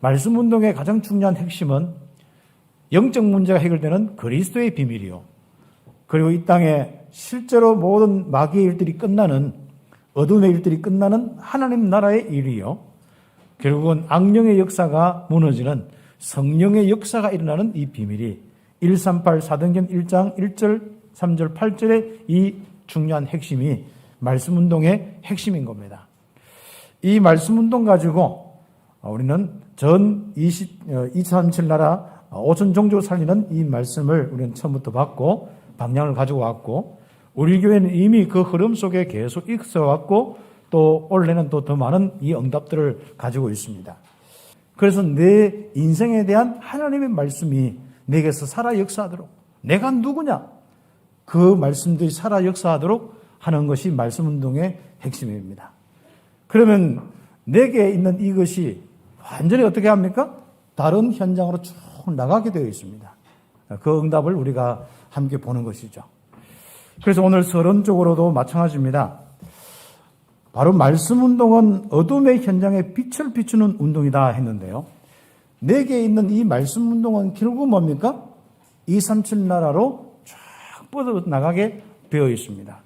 말씀 운동의 가장 중요한 핵심은 영적 문제가 해결되는 그리스도의 비밀이요. 그리고 이 땅에 실제로 모든 마귀의 일들이 끝나는, 어둠의 일들이 끝나는 하나님 나라의 일이요. 결국은 악령의 역사가 무너지는 성령의 역사가 일어나는 이 비밀이 138 사도행전 1장 1절, 3절, 8절의 이 중요한 핵심이 말씀 운동의 핵심인 겁니다. 이 말씀 운동 가지고 우리는 전 237 나라 5천 종족을 살리는 이 말씀을 우리는 처음부터 받고 방향을 가지고 왔고, 우리 교회는 이미 그 흐름 속에 계속 있어왔고, 또 올해는 또 더 많은 이 응답들을 가지고 있습니다. 그래서 내 인생에 대한 하나님의 말씀이 내게서 살아 역사하도록, 내가 누구냐? 그 말씀들이 살아 역사하도록 하는 것이 말씀 운동의 핵심입니다. 그러면 내게 있는 이것이 완전히 어떻게 합니까? 다른 현장으로 쭉 나가게 되어 있습니다. 그 응답을 우리가 함께 보는 것이죠. 그래서 오늘 서론적으로도 마찬가지입니다. 바로 말씀 운동은 어둠의 현장에 빛을 비추는 운동이다 했는데요. 내게 있는 이 말씀 운동은 결국 뭡니까? 237 나라로 쫙 뻗어나가게 되어 있습니다.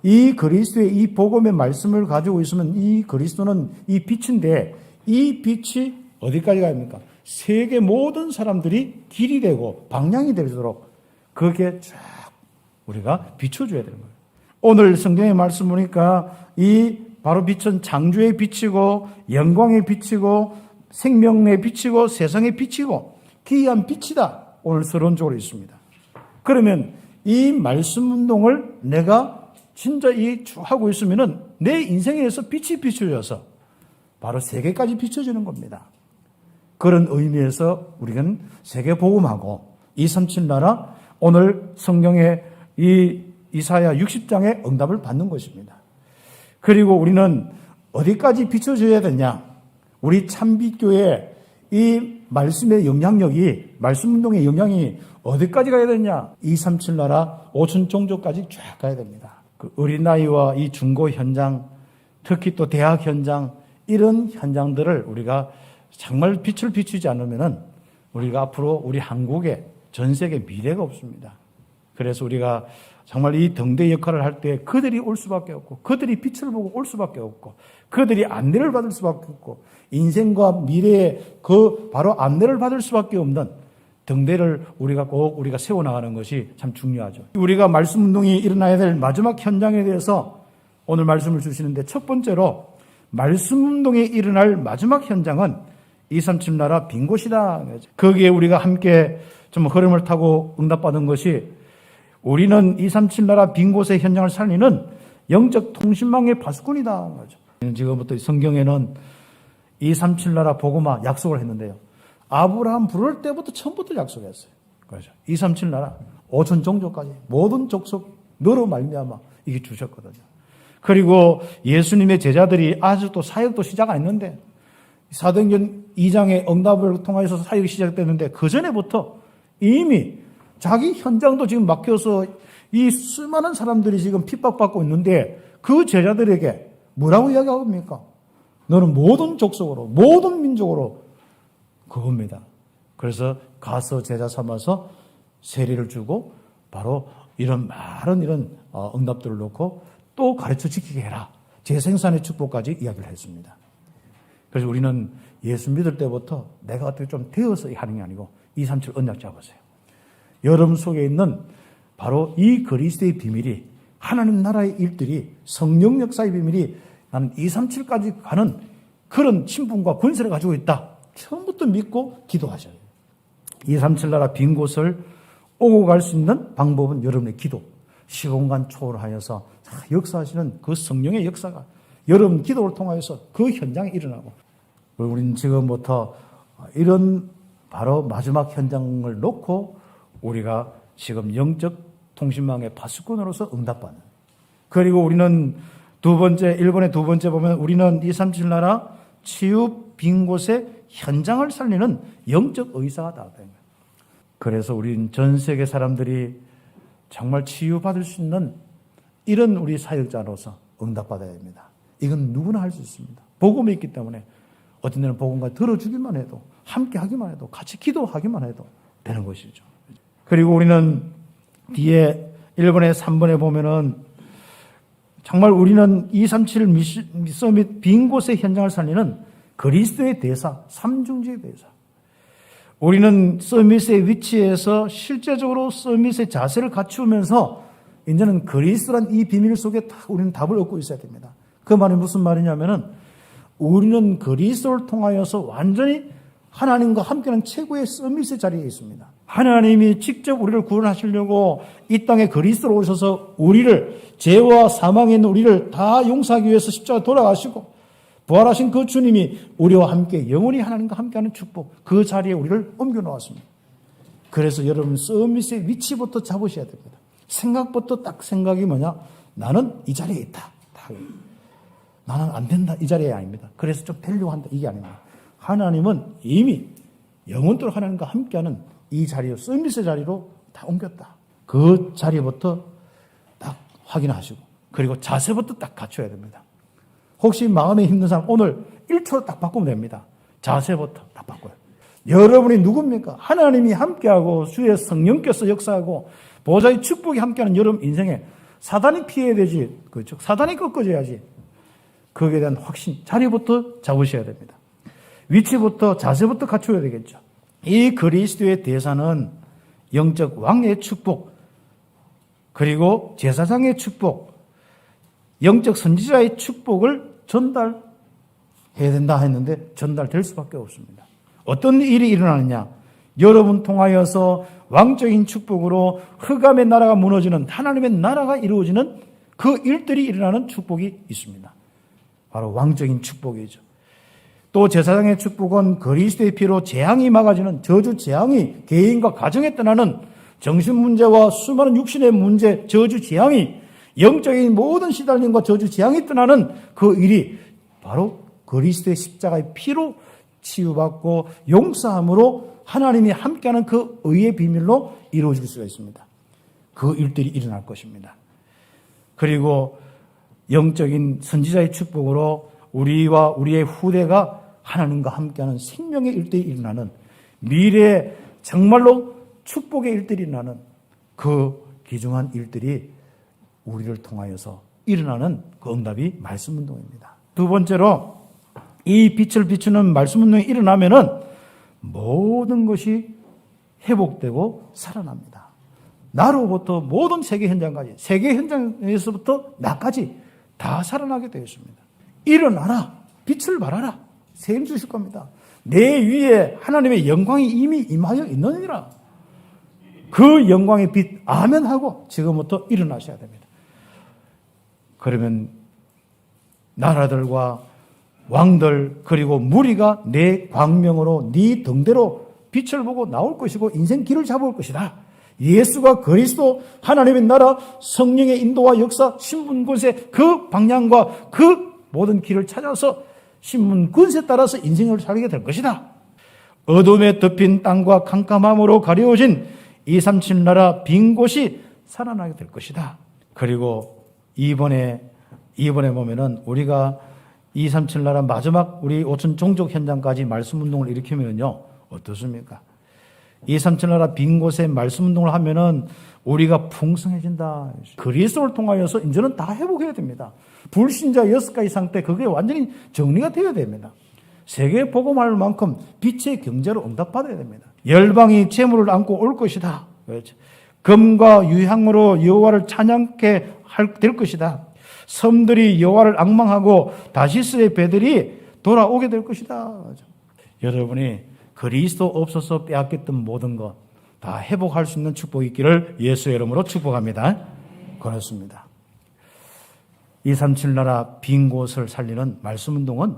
이 그리스도의 이 복음의 말씀을 가지고 있으면 이 그리스도는 이 빛인데, 이 빛이 어디까지 갑니까? 세계 모든 사람들이 길이 되고 방향이 되도록 그게 쫙 우리가 비춰줘야 되는 거예요. 오늘 성경의 말씀 보니까 이 바로 빛은 창조의 빛이고 영광의 빛이고 생명의 빛이고 세상의 빛이고 기이한 빛이다. 오늘 서론적으로 있습니다. 그러면 이 말씀 운동을 내가 진짜 하고 있으면은 내 인생에서 빛이 비춰져서 바로 세계까지 비춰지는 겁니다. 그런 의미에서 우리는 세계 복음하고 237 나라, 오늘 성경의 이 이사야 60장의 응답을 받는 것입니다. 그리고 우리는 어디까지 비춰져야 되냐? 우리 참빛교회 이 말씀의 영향력이, 말씀 운동의 영향이 어디까지 가야 되냐? 237 나라 5천 종족까지 쫙 가야 됩니다. 그 어린아이와 이 중고 현장, 특히 또 대학 현장, 이런 현장들을 우리가 정말 빛을 비추지 않으면은 우리가 앞으로 우리 한국에 전 세계 미래가 없습니다. 그래서 우리가 정말 이 등대 역할을 할 때 그들이 올 수밖에 없고, 그들이 빛을 보고 올 수밖에 없고, 그들이 안내를 받을 수밖에 없고, 인생과 미래의 그 바로 안내를 받을 수밖에 없는 등대를 우리가 세워나가는 것이 참 중요하죠. 우리가 말씀 운동이 일어나야 될 마지막 현장에 대해서 오늘 말씀을 주시는데, 첫 번째로 말씀 운동이 일어날 마지막 현장은 237 나라 빈 곳이다. 거기에 우리가 함께 좀 흐름을 타고 응답받은 것이, 우리는 237 나라 빈 곳의 현장을 살리는 영적 통신망의 파수꾼이다. 지금부터 성경에는 237 나라 복음화 약속을 했는데요. 아브라함 부를 때부터 처음부터 약속했어요. 그렇죠. 237 나라 5천 종족까지 모든 족속 너로 말미암아 이게 주셨거든요. 그리고 예수님의 제자들이 아직도 사역도 시작 안 했는데, 사도행전 2장의 응답을 통해서 사역이 시작됐는데, 그 전에부터 이미 자기 현장도 지금 막혀서 이 수많은 사람들이 지금 핍박받고 있는데, 그 제자들에게 뭐라고 이야기합니까? 너는 모든 족속으로, 모든 민족으로 그겁니다. 그래서 가서 제자 삼아서 세례를 주고 바로 이런 많은 이런 응답들을 놓고 또 가르쳐 지키게 해라. 재생산의 축복까지 이야기를 했습니다. 그래서 우리는 예수 믿을 때부터 내가 어떻게 좀 되어서 하는 게 아니고 237 언약 잡으세요. 여러분 속에 있는 바로 이 그리스도의 비밀이, 하나님 나라의 일들이, 성령 역사의 비밀이 나는 237까지 가는 그런 신분과 권세를 가지고 있다. 처음부터 믿고 기도하셔요. 237 나라 빈 곳을 오고 갈 수 있는 방법은 여러분의 기도, 시공간 초월하여서 역사하시는 그 성령의 역사가 여러분 기도를 통하여서 그 현장에 일어나고, 우리는 지금부터 이런 바로 마지막 현장을 놓고 우리가 지금 영적 통신망의 파수꾼으로서 응답받는, 그리고 우리는 두 번째, 일본의 두 번째 보면 우리는 237 나라 치유 빈 곳의 현장을 살리는 영적 의사가 다 된 거예요. 그래서 우리는 전 세계 사람들이 정말 치유받을 수 있는 이런 우리 사역자로서 응답받아야 됩니다. 이건 누구나 할 수 있습니다. 복음이 있기 때문에 어떤 데는 복음까지 들어주기만 해도, 함께 하기만 해도, 같이 기도하기만 해도 되는 것이죠. 그리고 우리는 뒤에 1번에 3번에 보면은 정말 우리는 237 서밋 빈 곳의 현장을 살리는 그리스도의 대사, 삼중주의 대사. 우리는 서밋의 위치에서 실제적으로 서밋의 자세를 갖추면서 이제는 그리스도란 이 비밀 속에 우리는 답을 얻고 있어야 됩니다. 그 말이 무슨 말이냐면은 우리는 그리스도를 통하여서 완전히 하나님과 함께하는 최고의 서밋의 자리에 있습니다. 하나님이 직접 우리를 구원하시려고 이 땅에 그리스도로 오셔서 우리를, 죄와 사망에 있는 우리를 다 용서하기 위해서 십자가에 돌아가시고 부활하신 그 주님이 우리와 함께 영원히 하나님과 함께하는 축복, 그 자리에 우리를 옮겨놓았습니다. 그래서 여러분 서밋의 위치부터 잡으셔야 됩니다. 생각부터 딱 생각이 뭐냐? 나는 이 자리에 있다. 나는 안 된다. 이 자리에 아닙니다. 그래서 좀 되려고 한다. 이게 아닙니다. 하나님은 이미 영원토록 하나님과 함께하는 이 자리로, 서밋의 자리로 다 옮겼다. 그 자리부터 딱 확인하시고, 그리고 자세부터 딱 갖춰야 됩니다. 혹시 마음에 힘든 사람 오늘 1초로 딱 바꾸면 됩니다. 자세부터 딱 바꿔요. 여러분이 누굽니까? 하나님이 함께하고 주의 성령께서 역사하고 보좌의 축복이 함께하는 여러분 인생에 사단이 피해야 되지. 그렇죠? 사단이 꺾어져야지. 거기에 대한 확신, 자리부터 잡으셔야 됩니다. 위치부터, 자세부터 갖춰야 되겠죠. 이 그리스도의 대사는 영적 왕의 축복, 그리고 제사장의 축복, 영적 선지자의 축복을 전달해야 된다 했는데 전달될 수밖에 없습니다. 어떤 일이 일어나느냐? 여러분 통하여서 왕적인 축복으로 흑암의 나라가 무너지는, 하나님의 나라가 이루어지는 그 일들이 일어나는 축복이 있습니다. 바로 왕적인 축복이죠. 또 제사장의 축복은 그리스도의 피로 재앙이 막아지는, 저주 재앙이 개인과 가정에 떠나는 정신 문제와 수많은 육신의 문제, 저주 재앙이, 영적인 모든 시달림과 저주 재앙이 떠나는 그 일이 바로 그리스도의 십자가의 피로 치유받고 용서함으로 하나님이 함께하는 그 의의 비밀로 이루어질 수가 있습니다. 그 일들이 일어날 것입니다. 그리고 영적인 선지자의 축복으로 우리와 우리의 후대가 하나님과 함께하는 생명의 일들이 일어나는, 미래에 정말로 축복의 일들이 일어나는 그 귀중한 일들이 우리를 통하여서 일어나는 그 응답이 말씀 운동입니다. 두 번째로 이 빛을 비추는 말씀 운동이 일어나면은 모든 것이 회복되고 살아납니다. 나로부터 모든 세계 현장까지, 세계 현장에서부터 나까지 다 살아나게 되어 있습니다. 일어나라, 빛을 발하라, 세임 주실 겁니다. 내 위에 하나님의 영광이 이미 임하여 있느니라. 그 영광의 빛 아멘 하고 지금부터 일어나셔야 됩니다. 그러면 나라들과 왕들 그리고 무리가 내 광명으로, 네 등대로 빛을 보고 나올 것이고 인생 길을 잡을 것이다. 예수가 그리스도, 하나님의 나라, 성령의 인도와 역사, 신분권세 그 방향과 그 모든 길을 찾아서 신분권세에 따라서 인생을 살게 될 것이다. 어둠에 덮인 땅과 캄캄함으로 가려워진 237 나라 빈 곳이 살아나게 될 것이다. 그리고 이번에 보면은 우리가 237 나라 마지막 우리 5천 종족 현장까지 말씀 운동을 일으키면요 어떻습니까? 237 나라 빈 곳에 말씀 운동을 하면은 우리가 풍성해진다. 그리스도를 통하여서 이제는 다 회복해야 됩니다. 불신자 6가지 상태, 그게 완전히 정리가 되어야 됩니다. 세계 복음할 만큼 빛의 경제로 응답받아야 됩니다. 열방이 재물을 안고 올 것이다. 그렇죠. 금과 유향으로 여호와를 찬양케 될 것이다. 섬들이 여호와를 앙망하고 다시스의 배들이 돌아오게 될 것이다. 여러분이 그리스도 없어서 빼앗겼던 모든 것 다 회복할 수 있는 축복이 있기를 예수의 이름으로 축복합니다. 그렇습니다. 237 나라 빈 곳을 살리는 말씀 운동은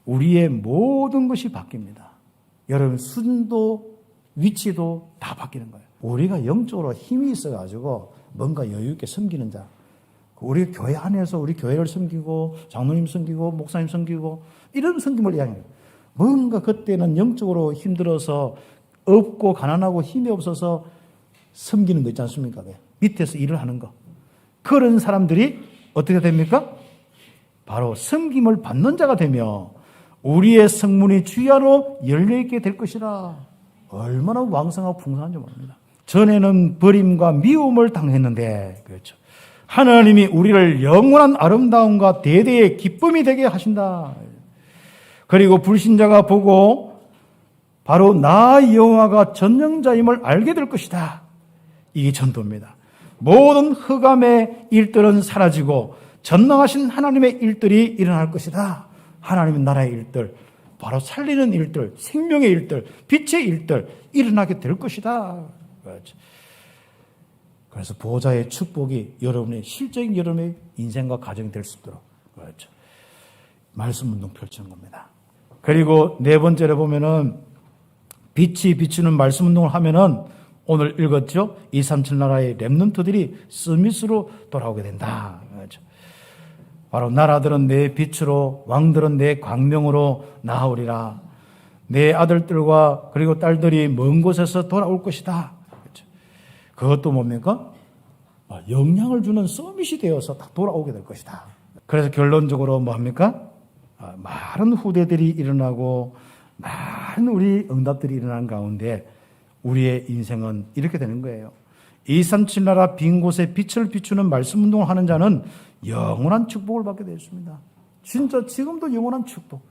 우리의 모든 것이 바뀝니다. 여러분 수준도 위치도 다 바뀌는 거예요. 우리가 영적으로 힘이 있어가지고 뭔가 여유 있게 섬기는 자, 우리 교회 안에서 우리 교회를 섬기고 장로님 섬기고 목사님 섬기고 이런 섬김을 이야기해요. 뭔가 그때는 영적으로 힘들어서 없고 가난하고 힘이 없어서 섬기는 거 있지 않습니까? 밑에서 일을 하는 거. 그런 사람들이 어떻게 됩니까? 바로 섬김을 받는 자가 되며 우리의 성문이 주야로 열려있게 될 것이라. 얼마나 왕성하고 풍성한지 모릅니다. 전에는 버림과 미움을 당했는데, 그렇죠. 하나님이 우리를 영원한 아름다움과 대대의 기쁨이 되게 하신다. 그리고 불신자가 보고 바로 나 여호와가 전능자임을 알게 될 것이다. 이게 전도입니다. 모든 흑암의 일들은 사라지고 전능하신 하나님의 일들이 일어날 것이다. 하나님의 나라의 일들, 바로 살리는 일들, 생명의 일들, 빛의 일들 일어나게 될 것이다. 그렇죠. 그래서 보호자의 축복이 여러분의 실적인 여러분의 인생과 가정이 될 수 있도록, 그렇죠, 말씀 운동 펼치는 겁니다. 그리고 네 번째로 보면은 빛이 비추는 말씀 운동을 하면은 오늘 읽었죠? 237 나라의 렘넌트들이 스미스로 돌아오게 된다. 그렇죠. 바로 나라들은 내 빛으로, 왕들은 내 광명으로 나아오리라. 내 아들들과 그리고 딸들이 먼 곳에서 돌아올 것이다. 그렇죠. 그것도 뭡니까? 영향을 주는 서밋이 되어서 다 돌아오게 될 것이다. 그래서 결론적으로 뭐합니까? 많은 후대들이 일어나고 많은 우리 응답들이 일어나는 가운데 우리의 인생은 이렇게 되는 거예요. 237 나라 빈 곳에 빛을 비추는 말씀 운동을 하는 자는 영원한 축복을 받게 되었습니다. 진짜 지금도 영원한 축복.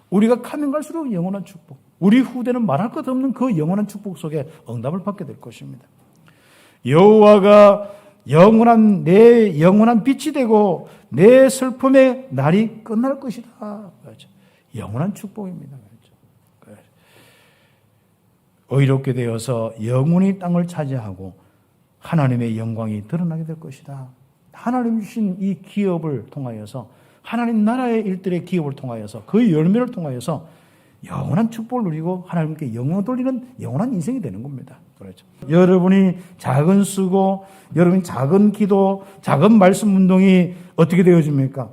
우리가 가면 갈수록 영원한 축복. 우리 후대는 말할 것 없는 그 영원한 축복 속에 응답을 받게 될 것입니다. 여호와가 내 영원한 빛이 되고 내 슬픔의 날이 끝날 것이다. 그렇죠. 영원한 축복입니다. 그렇죠. 의롭게 되어서 영원히 땅을 차지하고 하나님의 영광이 드러나게 될 것이다. 하나님 주신 이 기업을 통하여서, 하나님 나라의 일들의 기업을 통하여서, 그 열매를 통하여서 영원한 축복을 누리고 하나님께 영광을 돌리는 영원한 인생이 되는 겁니다. 그렇죠. 여러분이 작은 수고, 여러분이 작은 기도, 작은 말씀 운동이 어떻게 되어집니까?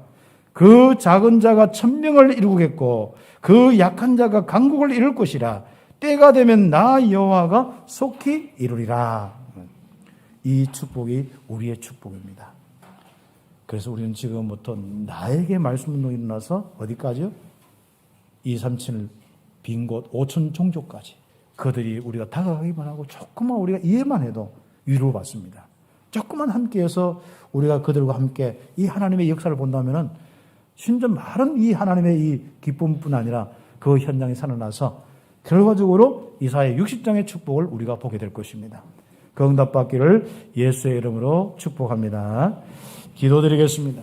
그 작은 자가 1000명을 이루겠고 그 약한 자가 강국을 이룰 것이라. 때가 되면 나 여호와가 속히 이루리라. 이 축복이 우리의 축복입니다. 그래서 우리는 지금부터 나에게 말씀 운동이 일어나서 어디까지요? 237 빈 곳 5천 종족까지 그들이 우리가 다가가기만 하고 조금만 우리가 이해만 해도 위로를 받습니다. 조금만 함께해서 우리가 그들과 함께 이 하나님의 역사를 본다면은 심지어 많은 이 하나님의 이 기쁨뿐 아니라 그 현장에 살아나서 결과적으로 이사야 60장의 축복을 우리가 보게 될 것입니다. 그 응답받기를 예수의 이름으로 축복합니다. 기도드리겠습니다.